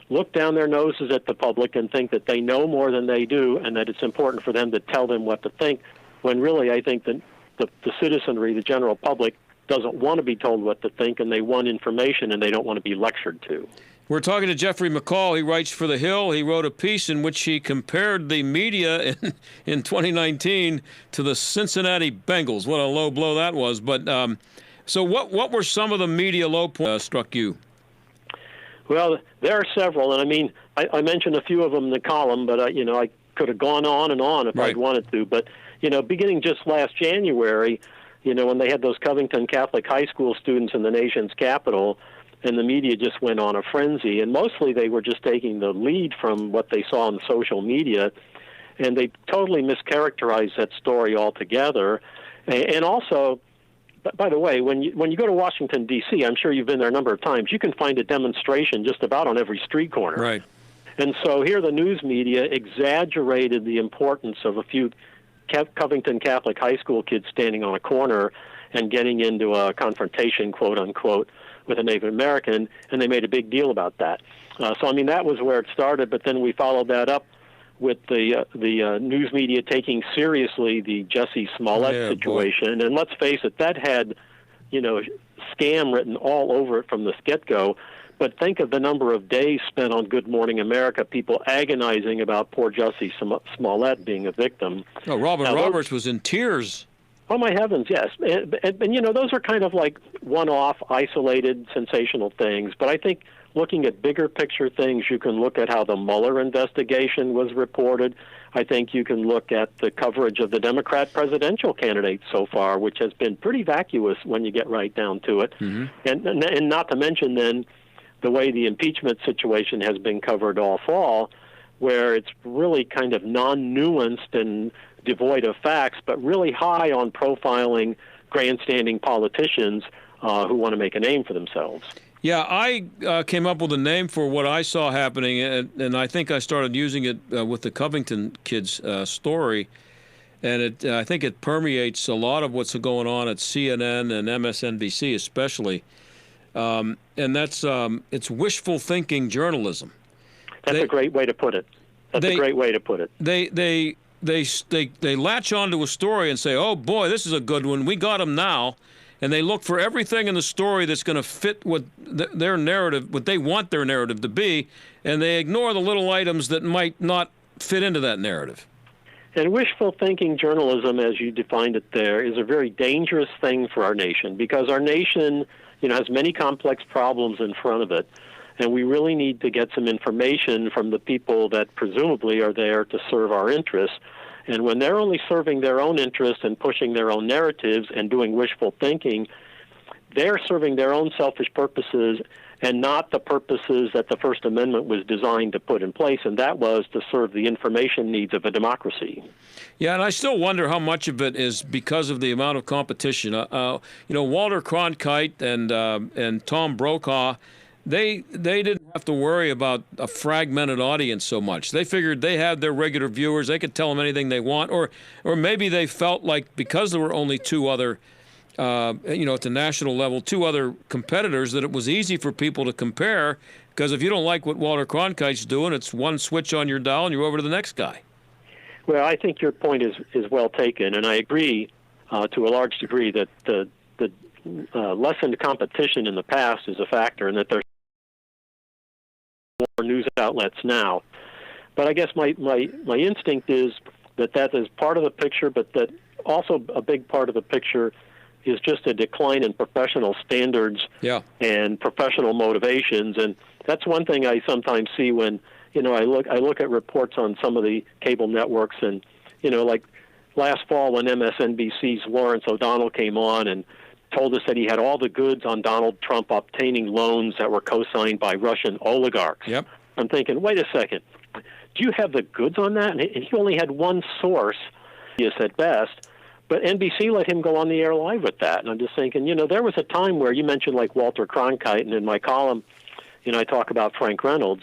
Speaker 21: look down their noses at the public and think that they know more than they do, and that it's important for them to tell them what to think, when really I think that the citizenry, the general public, doesn't want to be told what to think, and they want information and they don't want to be lectured to.
Speaker 3: We're talking to Jeffrey McCall. He writes for The Hill. He wrote a piece in which he compared the media in 2019 to the Cincinnati Bengals. What a low blow that was. But so what were some of the media low points struck you?
Speaker 21: Well, there are several, and I mean, I mentioned a few of them in the column, but I could have gone on and on if I'd wanted to. But beginning just last January, when they had those Covington Catholic high school students in the nation's capital, and the media just went on a frenzy, and mostly they were just taking the lead from what they saw on social media, and they totally mischaracterized that story altogether. And also, by the way, when you go to Washington, D.C., I'm sure you've been there a number of times, you can find a demonstration just about on every street corner.
Speaker 3: Right.
Speaker 21: And so here the news media exaggerated the importance of a few Covington Catholic high school kids standing on a corner and getting into a confrontation, quote unquote, with a Native American, and they made a big deal about that. So, I mean, that was where it started, but then we followed that up with the news media taking seriously the Jussie Smollett situation. Boy. And let's face it, that had, scam written all over it from the get-go. But think of the number of days spent on Good Morning America, people agonizing about poor Jussie Smollett being a victim.
Speaker 3: Oh, Robin Roberts was in tears.
Speaker 21: Oh, my heavens, yes. And those are kind of like one-off, isolated, sensational things. But I think looking at bigger picture things, you can look at how the Mueller investigation was reported. I think you can look at the coverage of the Democrat presidential candidate so far, which has been pretty vacuous when you get right down to it. Mm-hmm. And not to mention then the way the impeachment situation has been covered all fall, where it's really kind of non-nuanced and devoid of facts, but really high on profiling grandstanding politicians who want to make a name for themselves.
Speaker 3: Yeah, I came up with a name for what I saw happening, and I think I started using it with the Covington kids' story, and I think it permeates a lot of what's going on at CNN and MSNBC especially, and that's it's wishful thinking journalism.
Speaker 21: That's a great way to put it. A great way to put it.
Speaker 3: They latch onto a story and say, "Oh boy, this is a good one. We got them now." And they look for everything in the story that's going to fit what their narrative, what they want their narrative to be, and they ignore the little items that might not fit into that narrative.
Speaker 21: And wishful thinking journalism, as you defined it there, is a very dangerous thing for our nation, because our nation, has many complex problems in front of it, and we really need to get some information from the people that presumably are there to serve our interests. And when they're only serving their own interests and pushing their own narratives and doing wishful thinking, they're serving their own selfish purposes and not the purposes that the First Amendment was designed to put in place, and that was to serve the information needs of a democracy.
Speaker 3: Yeah, and I still wonder how much of it is because of the amount of competition. Walter Cronkite and Tom Brokaw, they didn't have to worry about a fragmented audience so much. They figured they had their regular viewers, they could tell them anything they want, or maybe they felt like because there were only two other at the national level, two other competitors, that it was easy for people to compare, because if you don't like what Walter Cronkite's doing, it's one switch on your dial and you're over to the next guy.
Speaker 21: Well, I think your point is well taken, and I agree to a large degree that the lessened competition in the past is a factor, and that there's more news outlets now. But I guess my instinct is that is part of the picture, but that also a big part of the picture is just a decline in professional standards and professional motivations. And that's one thing I sometimes see when, I look at reports on some of the cable networks, and, like last fall when MSNBC's Lawrence O'Donnell came on and told us that he had all the goods on Donald Trump obtaining loans that were co-signed by Russian oligarchs.
Speaker 3: Yep.
Speaker 21: I'm thinking, wait a second, do you have the goods on that? And he only had one source, yes, at best. But NBC let him go on the air live with that. And I'm just thinking, there was a time where you mentioned like Walter Cronkite, and in my column, I talk about Frank Reynolds.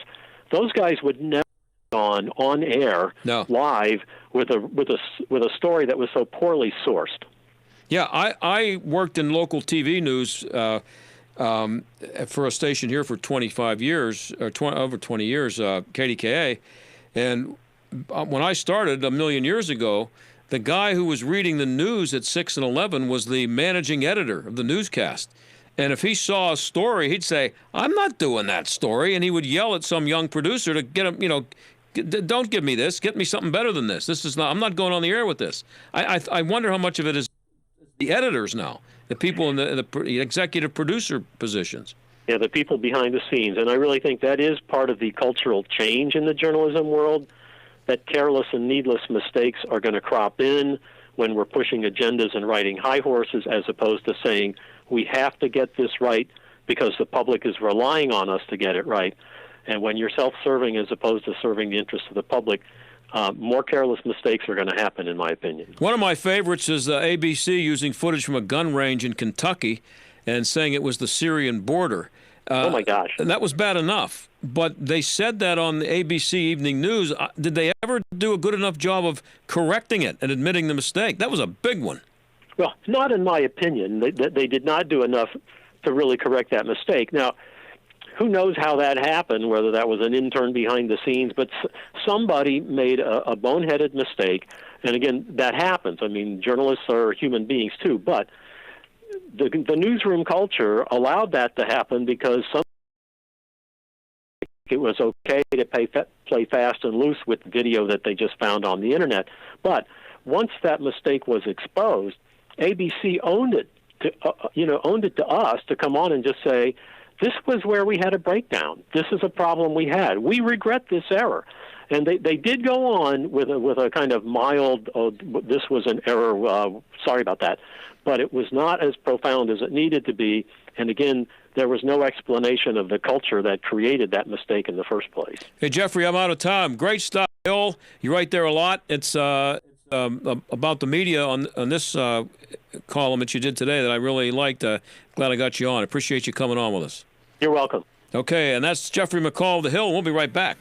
Speaker 21: Those guys would never gone on air live with a story that was so poorly sourced.
Speaker 3: Yeah, I worked in local TV news for a station here for 25 years, or over 20 years, KDKA. And when I started a million years ago, the guy who was reading the news at 6 and 11 was the managing editor of the newscast. And if he saw a story, he'd say, "I'm not doing that story." And he would yell at some young producer to get him, "Don't give me this. Get me something better than this. I'm not going on the air with this." I wonder how much of it is the editors now, the people in the executive producer positions.
Speaker 21: Yeah, the people behind the scenes. And I really think that is part of the cultural change in the journalism world, that careless and needless mistakes are going to crop in when we're pushing agendas and riding high horses, as opposed to saying we have to get this right because the public is relying on us to get it right. And when you're self-serving as opposed to serving the interests of the public, more careless mistakes are going to happen, in my opinion.
Speaker 3: One of my favorites is ABC using footage from a gun range in Kentucky and saying it was the Syrian border.
Speaker 21: Oh, my gosh.
Speaker 3: And that was bad enough. But they said that on the ABC Evening News. Did they ever do a good enough job of correcting it and admitting the mistake? That was a big one.
Speaker 21: Well, not in my opinion. They did not do enough to really correct that mistake. Now, who knows how that happened, whether that was an intern behind the scenes, but somebody made a boneheaded mistake. And again, that happens. I mean, journalists are human beings too, but the newsroom culture allowed that to happen because it was okay to play fast and loose with video that they just found on the internet. But once that mistake was exposed, ABC owned it to us to come on and just say, this was where we had a breakdown. This is a problem we had. We regret this error. And they did go on with a kind of mild, this was an error, sorry about that. But it was not as profound as it needed to be. And again, there was no explanation of the culture that created that mistake in the first place.
Speaker 3: Hey, Jeffrey, I'm out of time. Great stuff, Bill. You write there a lot. It's about the media on this column that you did today that I really liked. Glad I got you on. I appreciate you coming on with us.
Speaker 21: You're welcome.
Speaker 3: Okay, and that's Jeffrey McCall of The Hill. We'll be right back.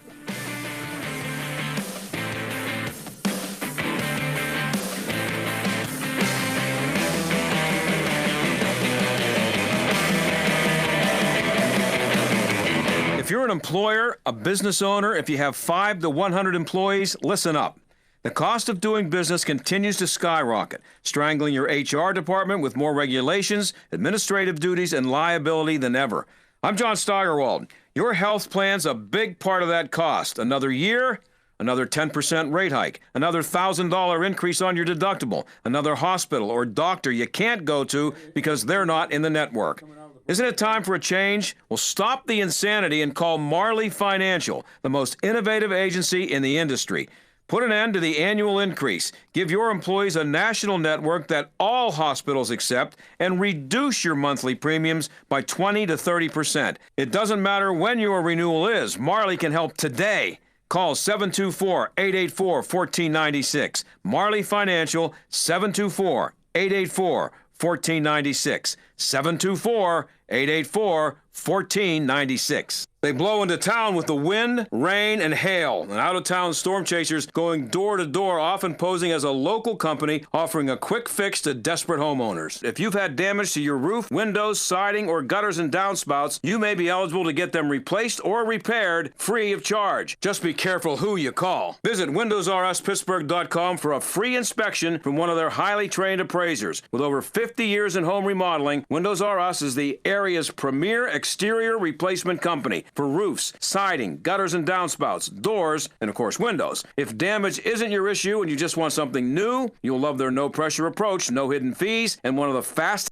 Speaker 3: If you're an employer, a business owner, if you have 5 to 100 employees, listen up. The cost of doing business continues to skyrocket, strangling your HR department with more regulations, administrative duties, and liability than ever. I'm John Steigerwald. Your health plan's a big part of that cost. Another year, another 10% rate hike, another $1,000 increase on your deductible, another hospital or doctor you can't go to because they're not in the network. Isn't it time for a change? Well, stop the insanity and call Marley Financial, the most innovative agency in the industry. Put an end to the annual increase. Give your employees a national network that all hospitals accept and reduce your monthly premiums by 20 to 30%. It doesn't matter when your renewal is. Marley can help today. Call 724-884-1496. Marley Financial, 724-884-1496. 724-884-1496. They blow into town with the wind, rain, and hail. And out-of-town storm chasers going door to door, often posing as a local company offering a quick fix to desperate homeowners. If you've had damage to your roof, windows, siding, or gutters and downspouts, you may be eligible to get them replaced or repaired free of charge. Just be careful who you call. Visit WindowsRUsPittsburgh.com for a free inspection from one of their highly trained appraisers. With over 50 years in home remodeling, Windows R Us is the area's premier exterior replacement company for roofs, siding, gutters and downspouts, doors, and of course windows. If damage isn't your issue and you just want something new, you'll love their no-pressure approach, no hidden fees, and one of the fastest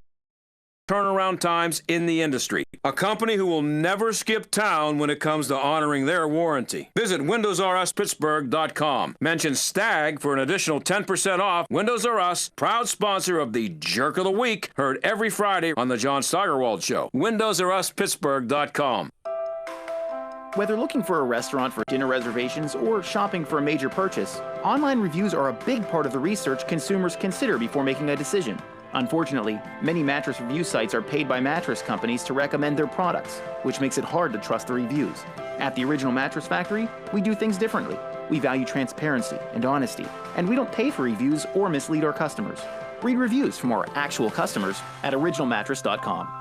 Speaker 3: turnaround times in the industry. A company who will never skip town when it comes to honoring their warranty. Visit WindowsRUsPittsburgh.com. Mention STAG for an additional 10% off. Windows R Us, proud sponsor of the Jerk of the Week, heard every Friday on the John Steigerwald Show. WindowsRUsPittsburgh.com.
Speaker 2: Whether looking for a restaurant for dinner reservations or shopping for a major purchase, online reviews are a big part of the research consumers consider before making a decision. Unfortunately, many mattress review sites are paid by mattress companies to recommend their products, which makes it hard to trust the reviews. At the Original Mattress Factory, we do things differently. We value transparency and honesty, and we don't pay for reviews or mislead our customers. Read reviews from our actual customers at originalmattress.com.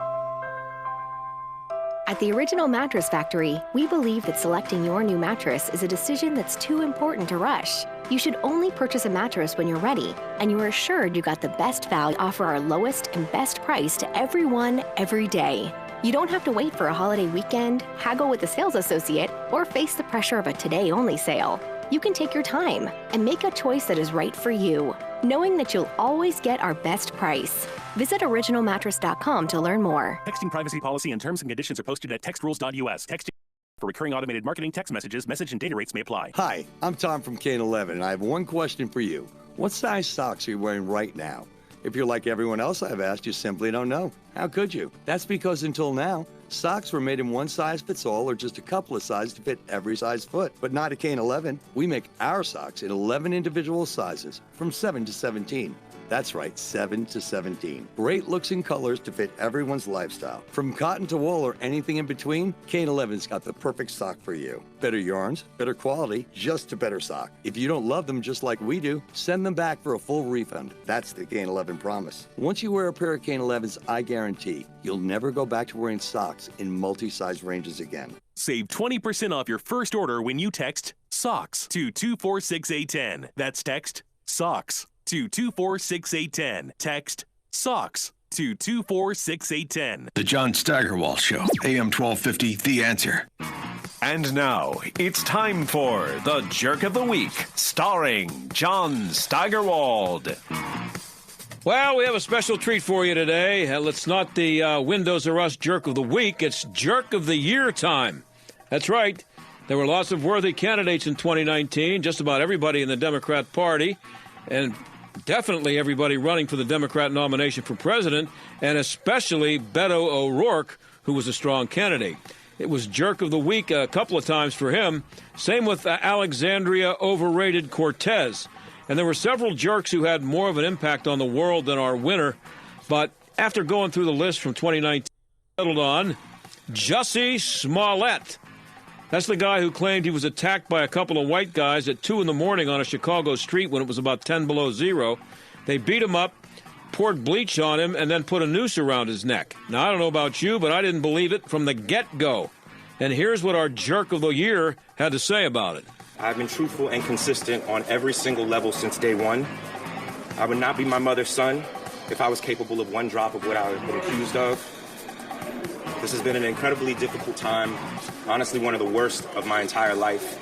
Speaker 22: At the Original Mattress Factory, we believe that selecting your new mattress is a decision that's too important to rush. You should only purchase a mattress when you're ready, and you are assured you got the best value. Offer our lowest and best price to everyone, every day. You don't have to wait for a holiday weekend, haggle with a sales associate, or face the pressure of a today-only sale. You can take your time and make a choice that is right for you, knowing that you'll always get our best price. Visit originalmattress.com to learn more.
Speaker 14: Texting privacy policy and terms and conditions are posted at textrules.us. Texting for recurring automated marketing text messages, message and data rates may apply.
Speaker 15: Hi, I'm Tom from Kane 11, and I have one question for you. What size socks are you wearing right now? If you're like everyone else I've asked, you simply don't know. How could you? That's because until now, socks were made in one size fits all or just a couple of sizes to fit every size foot. But not at Kane 11. We make our socks in 11 individual sizes from 7 to 17. That's right, 7 to 17. Great looks and colors to fit everyone's lifestyle. From cotton to wool or anything in between, Kane 11's got the perfect sock for you. Better yarns, better quality, just a better sock. If you don't love them just like we do, send them back for a full refund. That's the Kane 11 promise. Once you wear a pair of Kane 11s, I guarantee you'll never go back to wearing socks in multi-size ranges again.
Speaker 14: Save 20% off your first order when you text SOCKS to 246810. That's text SOCKS to 246810. Text SOCKS to 246810.
Speaker 1: The John Steigerwald Show, AM 1250, The Answer.
Speaker 14: And now, it's time for The Jerk of the Week, starring John Steigerwald.
Speaker 3: Well, we have a special treat for you today. It's not the Windows R Us Jerk of the Week, it's Jerk of the Year time. That's right. There were lots of worthy candidates in 2019, just about everybody in the Democrat Party, and definitely everybody running for the Democrat nomination for president, and especially Beto O'Rourke, who was a strong candidate. It was Jerk of the Week a couple of times for him. Same with Alexandria Overrated Cortez. And there were several jerks who had more of an impact on the world than our winner. But after going through the list from 2019, settled on Jussie Smollett. That's the guy who claimed he was attacked by a couple of white guys at 2 in the morning on a Chicago street when it was about 10 below zero. They beat him up, poured bleach on him, and then put a noose around his neck. Now, I don't know about you, but I didn't believe it from the get-go. And here's what our Jerk of the Year had to say about it.
Speaker 23: I've been truthful and consistent on every single level since day one. I would not be my mother's son if I was capable of one drop of what I have been accused of. This has been an incredibly difficult time, honestly one of the worst of my entire life.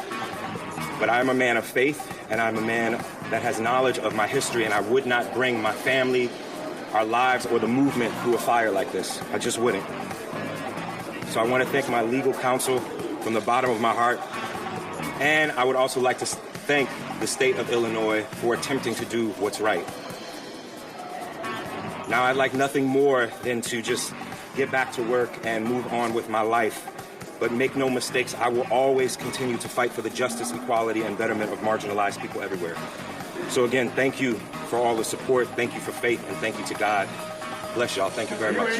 Speaker 23: But I'm a man of faith, and I'm a man that has knowledge of my history, and I would not bring my family, our lives, or the movement through a fire like this. I just wouldn't. So I want to thank my legal counsel from the bottom of my heart, and I would also like to thank the state of Illinois for attempting to do what's right. Now I'd like nothing more than to just get back to work and move on with my life. But make no mistakes, I will always continue to fight for the justice, equality, and betterment of marginalized people everywhere. So again, thank you for all the support, thank you for faith, and thank you to God. Bless y'all. Thank you very much.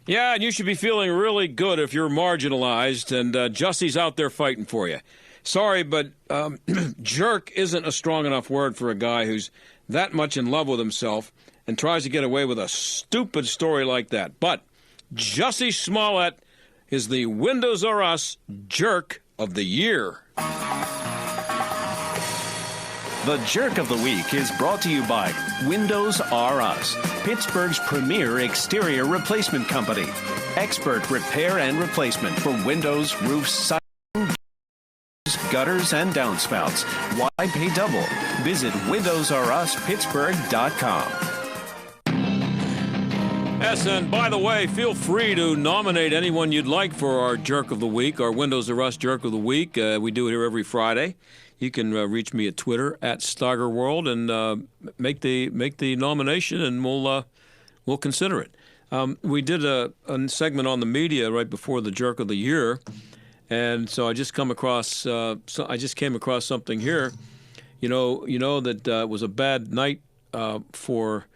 Speaker 3: Yeah, and you should be feeling really good if you're marginalized, and Jussie's out there fighting for you. Sorry, but jerk isn't a strong enough word for a guy who's that much in love with himself and tries to get away with a stupid story like that. But Jussie Smollett is the Windows Are Us Jerk of the Year.
Speaker 14: The Jerk of the Week is brought to you by Windows Are Us, Pittsburgh's premier exterior replacement company. Expert repair and replacement for windows, roofs, siding, gutters, and downspouts. Why pay double? Visit WindowsRUsPittsburgh.com.
Speaker 3: Yes, and by the way, feel free to nominate anyone you'd like for our Jerk of the Week, our Windows Are Us Jerk of the Week. We do it here every Friday. You can reach me at Twitter at Steigerwald and make the nomination, and we'll consider it. We did a segment on the media right before the Jerk of the Year, and so I just came across something here. You know that it was a bad night for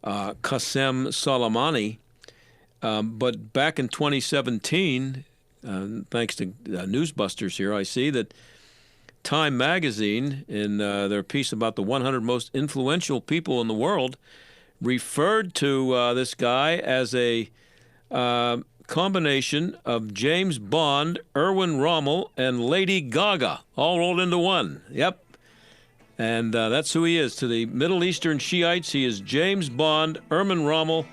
Speaker 3: Qassem Soleimani, but back in 2017, thanks to Newsbusters here, I see that Time magazine, in their piece about the 100 most influential people in the world, referred to this guy as a combination of James Bond, Erwin Rommel, and Lady Gaga, all rolled into one. Yep. And that's who he is. To the Middle Eastern Shiites, he is James Bond, Erwin Rommel,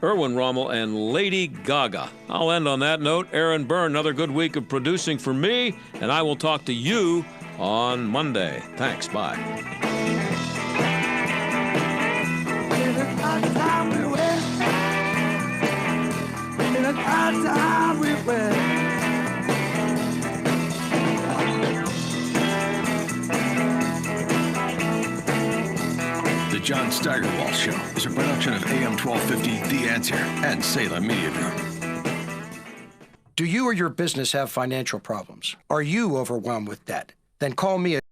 Speaker 3: and Lady Gaga. I'll end on that note. Aaron Byrne, another good week of producing for me, and I will talk to you on Monday. Thanks. Bye.
Speaker 1: The John Steigerwald Show is a production of AM 1250, The Answer, and Salem Media Group.
Speaker 5: Do you or your business have financial problems? Are you overwhelmed with debt? Then call me at